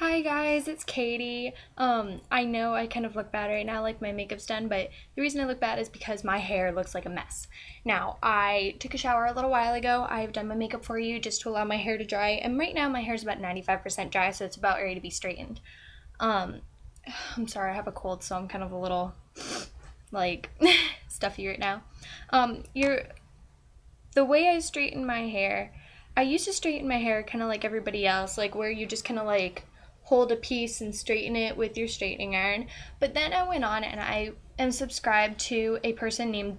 Hi guys, it's Katie. I know I kind of look bad right now, like my makeup's done, but the reason I look bad is because my hair looks like a mess. Now, I took a shower a little while ago. I've done my makeup for you just to allow my hair to dry, and right now my hair's about 95% dry, so it's about ready to be straightened. Um, I'm sorry, I have a cold, so I'm kind of a little, like, stuffy right now. You're the way I straighten my hair, I used to straighten my hair kind of like everybody else, like where you just kind of like hold a piece and straighten it with your straightening iron. But then I went on and I am subscribed to a person named,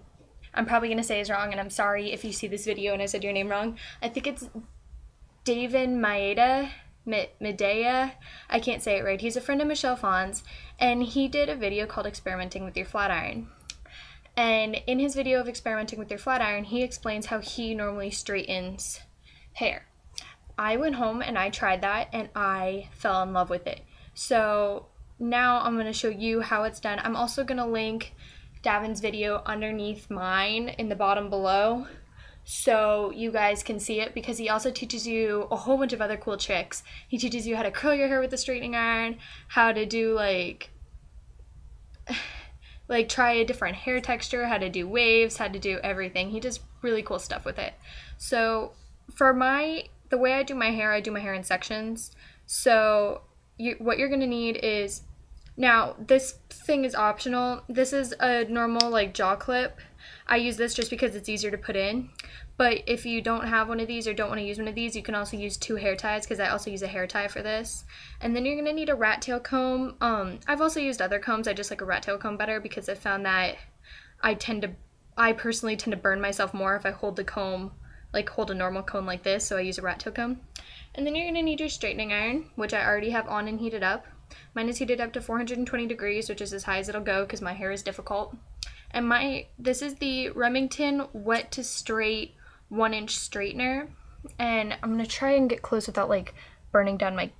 I'm probably going to say his wrong, and I'm sorry if you see this video and I said your name wrong. I think it's David Medea. I can't say it right. He's a friend of Michelle Phan's, and he did a video called Experimenting with Your Flat Iron. And in his video of experimenting with your flat iron, he explains how he normally straightens hair. I went home and I tried that and I fell in love with it. So now I'm going to show you how it's done. I'm also going to link Davin's video underneath mine in the bottom below so you guys can see it, because he also teaches you a whole bunch of other cool tricks. He teaches you how to curl your hair with the straightening iron, how to do like try a different hair texture, how to do waves, how to do everything. He does really cool stuff with it. So for the way I do my hair in sections. So what you're gonna need is, now this thing is optional. This is a normal like jaw clip. I use this just because it's easier to put in. But if you don't have one of these or don't want to use one of these, you can also use 2 hair ties, because I also use a hair tie for this. And then you're going to need a rat tail comb. I've also used other combs. I just like a rat tail comb better because I found that I personally tend to burn myself more if I hold the comb, like hold a normal comb like this, so I use a rat tail comb. And then you're going to need your straightening iron, which I already have on and heated up. Mine is heated up to 420 degrees, which is as high as it'll go because my hair is difficult. And this is the Remington Wet to Straight 1-inch straightener, and I'm gonna try and get close without like burning down my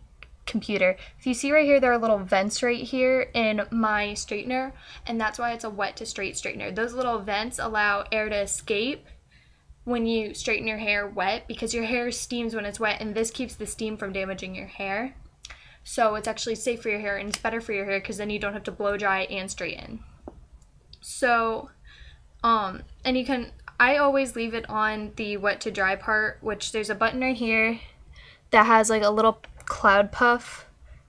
computer. If you see right here, there are little vents right here in my straightener, and that's why it's a wet to straight straightener. Those little vents allow air to escape when you straighten your hair wet, because your hair steams when it's wet, and this keeps the steam from damaging your hair. So it's actually safe for your hair, and it's better for your hair because then you don't have to blow dry and straighten. So and you can, I always leave it on the wet to dry part, which there's a button right here that has like a little cloud puff.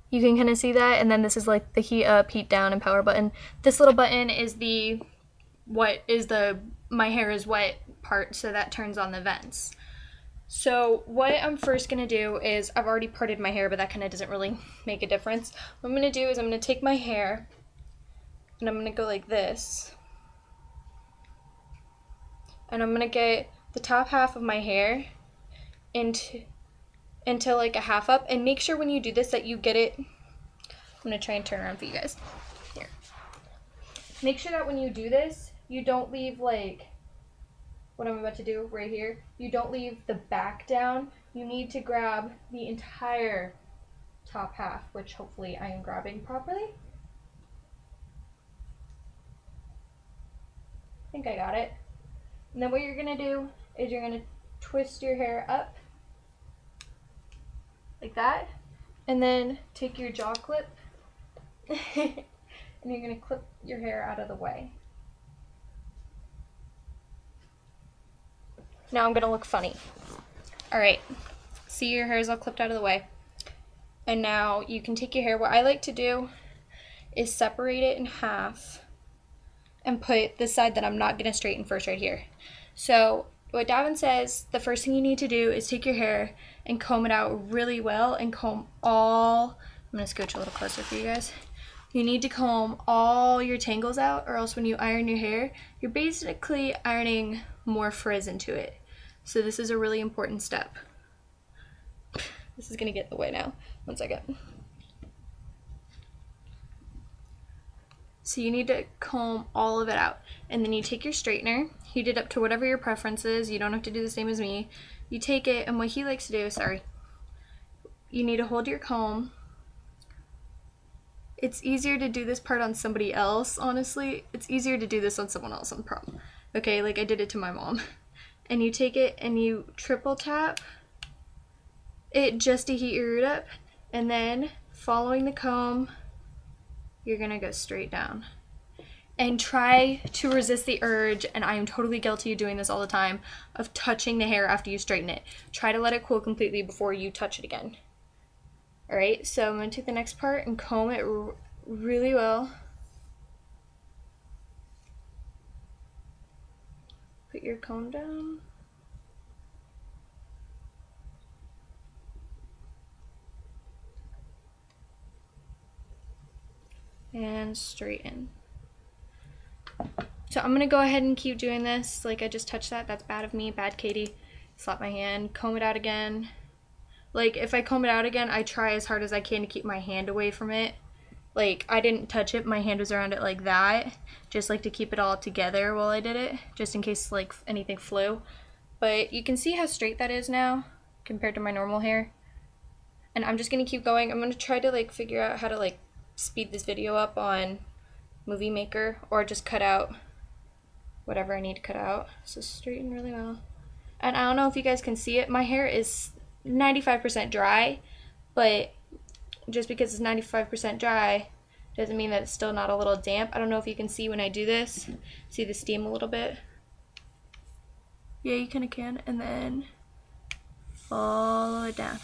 You can kind of see that, and then this is like the heat up, heat down, and power button. This little button is the my hair is wet part, so that turns on the vents. So what I'm first going to do is, I've already parted my hair, but that kind of doesn't really make a difference. What I'm going to do is I'm going to take my hair and I'm going to go like this. And I'm going to get the top half of my hair into like a half up, and make sure when you do this that you get it. I'm going to try and turn around for you guys. Here. Make sure that when you do this, you don't leave like what I'm about to do right here. You don't leave the back down. You need to grab the entire top half, which hopefully I am grabbing properly. I think I got it. And then what you're going to do is you're going to twist your hair up like that, and then take your jaw clip and you're going to clip your hair out of the way. Now I'm going to look funny. Alright, see, your hair is all clipped out of the way. And now you can take your hair. What I like to do is separate it in half and put the side that I'm not going to straighten first right here. So what Davin says, the first thing you need to do is take your hair and comb it out really well, and comb all, I'm going to scooch a little closer for you guys. You need to comb all your tangles out, or else when you iron your hair, you're basically ironing more frizz into it. So this is a really important step. This is going to get in the way now. One second. So you need to comb all of it out, and then you take your straightener, heat it up to whatever your preference is. You don't have to do the same as me. You take it, and what he likes to do, you need to hold your comb. It's easier to do this part on somebody else, honestly. It's easier to do this on someone else on prom. Okay, like I did it to my mom. And you take it and you triple tap it just to heat your root up, and then following the comb, you're gonna go straight down. And try to resist the urge, and I am totally guilty of doing this all the time, of touching the hair after you straighten it. Try to let it cool completely before you touch it again. Alright, so I'm going to take the next part and comb it really well. Put your comb down. And straighten. So I'm going to go ahead and keep doing this. Like, I just touched that. That's bad of me. Bad Katie. Slap my hand. Comb it out again. Like, if I comb it out again, I try as hard as I can to keep my hand away from it. Like, I didn't touch it. My hand was around it like that. Just like to keep it all together while I did it. Just in case, like, anything flew. But you can see how straight that is now compared to my normal hair. And I'm just going to keep going. I'm going to try to, like, figure out how to, like, speed this video up on Movie Maker. Or just cut out whatever I need to cut out. So straighten really well. And I don't know if you guys can see it. My hair is 95% dry, but just because it's 95% dry doesn't mean that it's still not a little damp. I don't know if you can see when I do this. See the steam a little bit? Yeah, you kind of can. And then follow it down.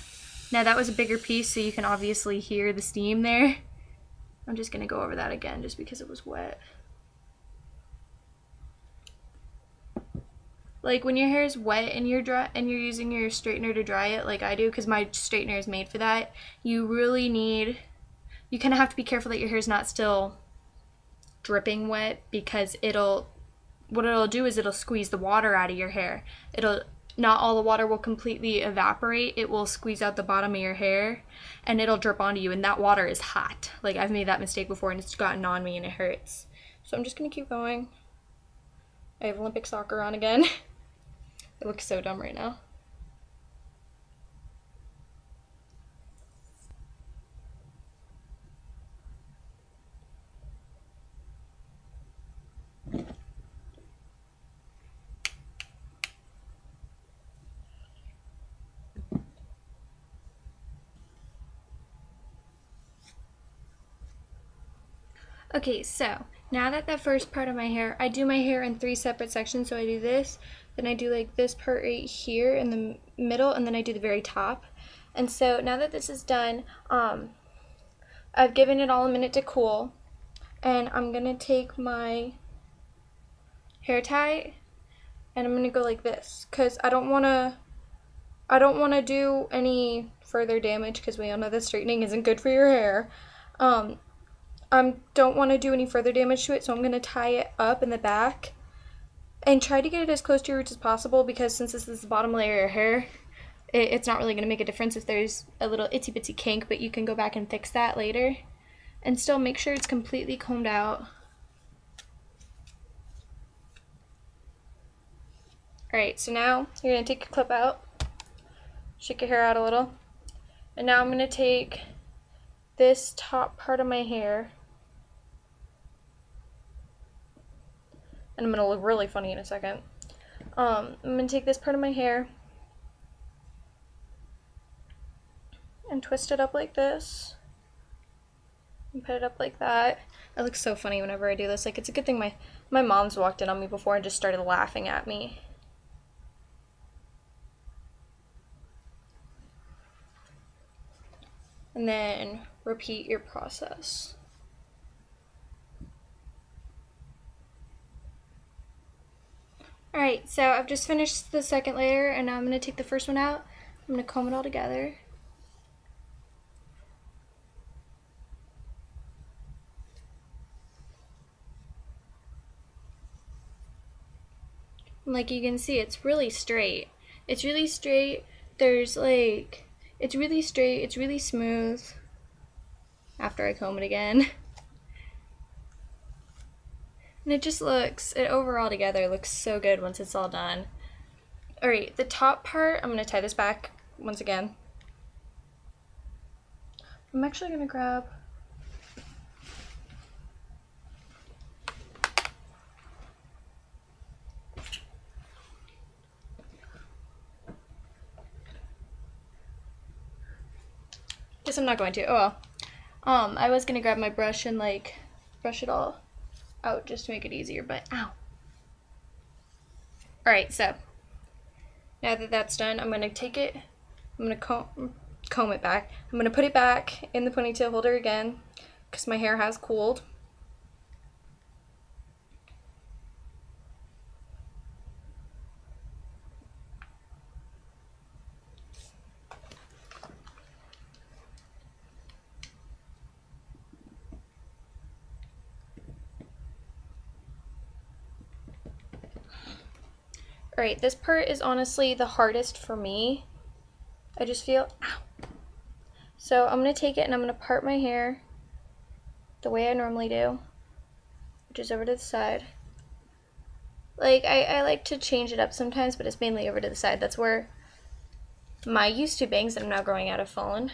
Now that was a bigger piece, so you can obviously hear the steam there. I'm just going to go over that again just because it was wet. Like, when your hair is wet and you're using your straightener to dry it, like I do, because my straightener is made for that, you kind of have to be careful that your hair is not still dripping wet, because what it'll do is it'll squeeze the water out of your hair. Not all the water will completely evaporate. It will squeeze out the bottom of your hair, and it'll drip onto you, and that water is hot. Like, I've made that mistake before, and it's gotten on me, and it hurts. So I'm just going to keep going. I have Olympic soccer on again. It looks so dumb right now. Okay, so now that first part of my hair, I do my hair in 3 separate sections. So I do this, then I do like this part right here in the middle, and then I do the very top. And so now that this is done, I've given it all a minute to cool, and I'm gonna take my hair tie and I'm gonna go like this, because I don't wanna do any further damage, because we all know that straightening isn't good for your hair. I don't want to do any further damage to it, so I'm going to tie it up in the back and try to get it as close to your roots as possible, because since this is the bottom layer of your hair, it's not really going to make a difference if there's a little itsy bitsy kink, but you can go back and fix that later. And still make sure it's completely combed out. Alright, so now you're going to take your clip out, shake your hair out a little, and now I'm going to take this top part of my hair, and I'm going to look really funny in a second. I'm going to take this part of my hair and twist it up like this and put it up like that. It looks so funny whenever I do this. Like, it's a good thing my mom's walked in on me before and just started laughing at me. And then repeat your process. Alright, so I've just finished the second layer, and now I'm going to take the first one out. I'm going to comb it all together. And like you can see, it's really straight. It's really straight. There's like, it's really straight, it's really smooth after I comb it again. And it just looks, it overall together looks so good once it's all done. Alright, the top part, I'm going to tie this back once again. I'm actually going to grab guess I'm not going to. Oh well. I was gonna grab my brush and like brush it all out just to make it easier, but ow. Alright, so now that that's done, I'm gonna take it, I'm gonna comb it back. I'm gonna put it back in the ponytail holder again because my hair has cooled. Alright, this part is honestly the hardest for me. I just feel, ow. So I'm going to take it and I'm going to part my hair the way I normally do, which is over to the side. Like, I like to change it up sometimes, but it's mainly over to the side. That's where my used to bangs that I'm now growing out have fallen.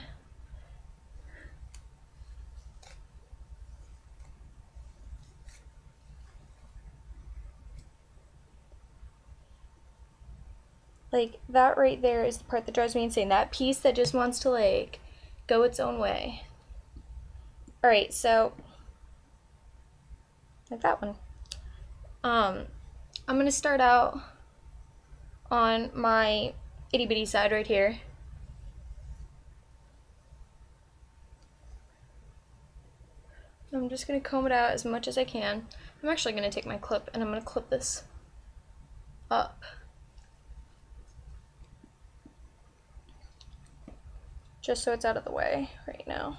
Like, that right there is the part that drives me insane. That piece that just wants to, like, go its own way. Alright, so, like that one. I'm going to start out on my itty bitty side right here. I'm just going to comb it out as much as I can. I'm actually going to take my clip and I'm going to clip this up. Just so it's out of the way right now.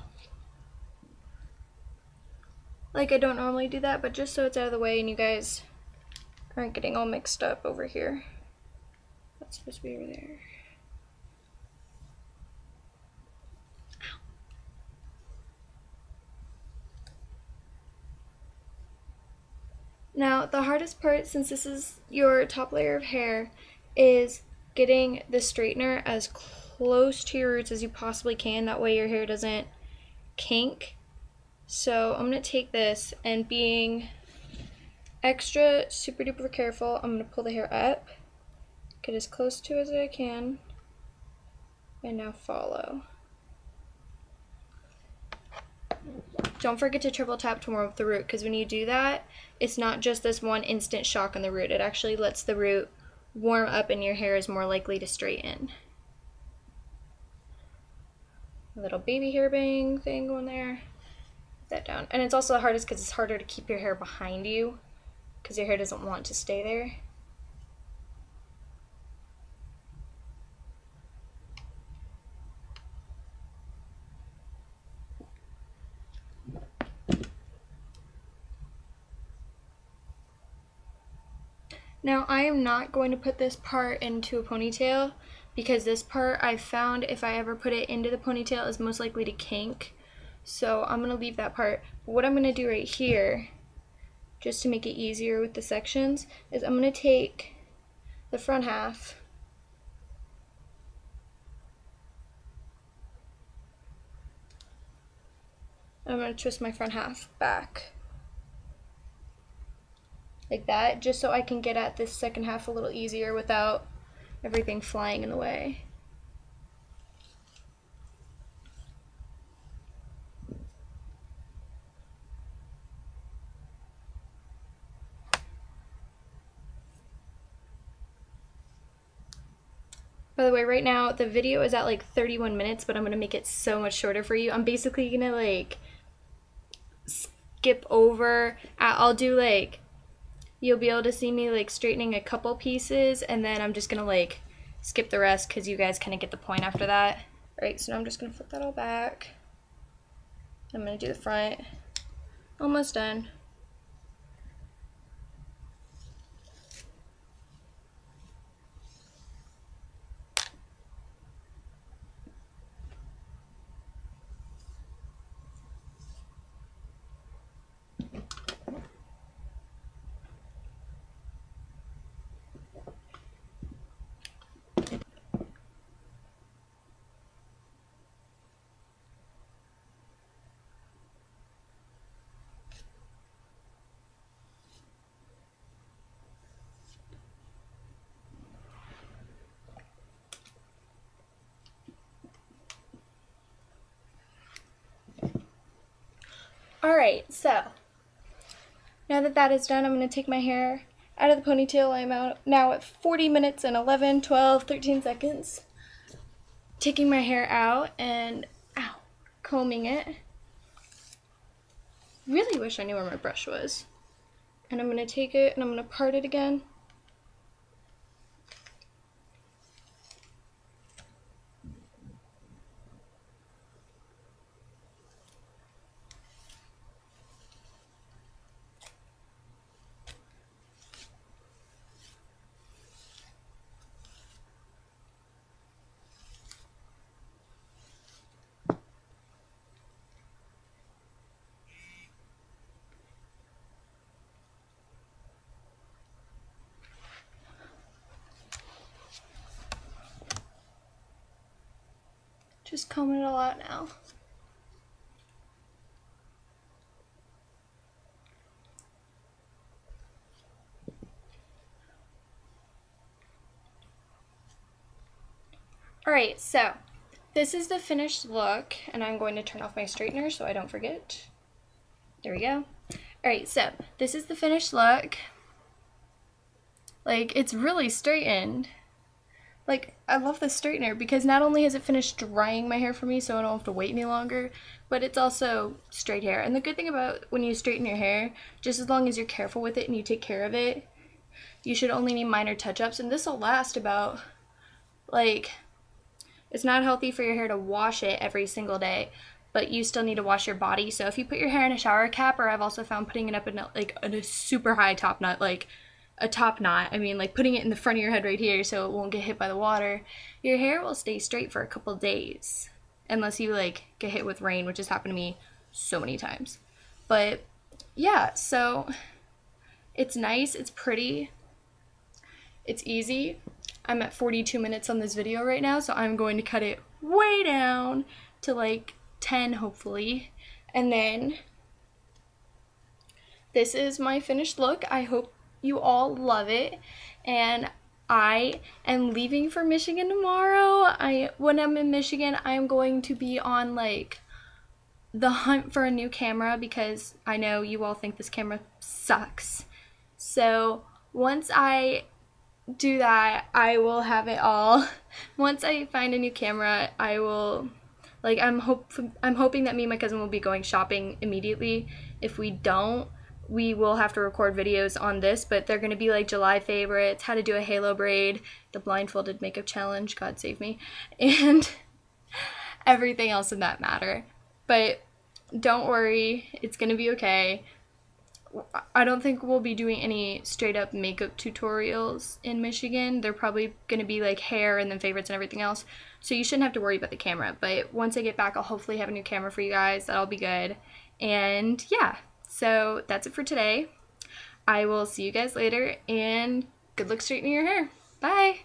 Like, I don't normally do that, but just so it's out of the way and you guys aren't getting all mixed up over here. That's supposed to be over there. Ow. Now, the hardest part, since this is your top layer of hair, is getting the straightener as close to your roots as you possibly can. That way your hair doesn't kink. So I'm going to take this and, being extra super duper careful, I'm going to pull the hair up, get as close to it as I can, and now follow. Don't forget to triple tap to warm up the root, because when you do that, it's not just this one instant shock on the root. It actually lets the root warm up and your hair is more likely to straighten. A little baby hair bang thing going there. Put that down. And it's also the hardest because it's harder to keep your hair behind you because your hair doesn't want to stay there. Now, I am not going to put this part into a ponytail because this part I found if I ever put it into the ponytail is most likely to kink. So I'm going to leave that part. But what I'm going to do right here, just to make it easier with the sections, is I'm going to take the front half and I'm going to twist my front half back. Like that, just so I can get at this second half a little easier without everything flying in the way. By the way, right now the video is at like 31 minutes, but I'm gonna make it so much shorter for you. I'm basically gonna like skip over, I'll do like, you'll be able to see me like straightening a couple pieces, and then I'm just gonna like skip the rest because you guys kind of get the point after that. Alright, so now I'm just gonna flip that all back. I'm gonna do the front. Almost done. Alright, so now that that is done, I'm going to take my hair out of the ponytail. I'm out now at 40 minutes and 11, 12, 13 seconds. Taking my hair out and combing it. Really wish I knew where my brush was. And I'm going to take it and I'm going to part it again. Just combing it all out now. Alright, so this is the finished look, and I'm going to turn off my straightener so I don't forget. There we go. Alright, so this is the finished look. Like, it's really straightened. Like, I love the straightener because not only has it finished drying my hair for me so I don't have to wait any longer, but it's also straight hair. And the good thing about when you straighten your hair, just as long as you're careful with it and you take care of it, you should only need minor touch-ups. And this will last about, like, it's not healthy for your hair to wash it every single day, but you still need to wash your body. So if you put your hair in a shower cap, or I've also found putting it up in a super high top knot, like a top knot, I mean like putting it in the front of your head right here so it won't get hit by the water, your hair will stay straight for a couple days. Unless you like get hit with rain, which has happened to me so many times. But yeah, so it's nice, it's pretty, it's easy. I'm at 42 minutes on this video right now, so I'm going to cut it way down to like 10 hopefully. And then this is my finished look. I hope you all love it. And I am leaving for Michigan tomorrow. When I'm in Michigan, I'm going to be on like the hunt for a new camera because I know you all think this camera sucks. So once I do that, I will have it all. Once I find a new camera, I will, like, I'm hoping that me and my cousin will be going shopping immediately. If we don't, we will have to record videos on this, but they're going to be like July favorites, how to do a halo braid, the blindfolded makeup challenge, God save me, and everything else in that matter. But don't worry, it's going to be okay. I don't think we'll be doing any straight up makeup tutorials in Michigan. They're probably going to be like hair and then favorites and everything else. So you shouldn't have to worry about the camera. But once I get back, I'll hopefully have a new camera for you guys. That'll be good. And yeah, so that's it for today. I will see you guys later and good luck straightening your hair. Bye!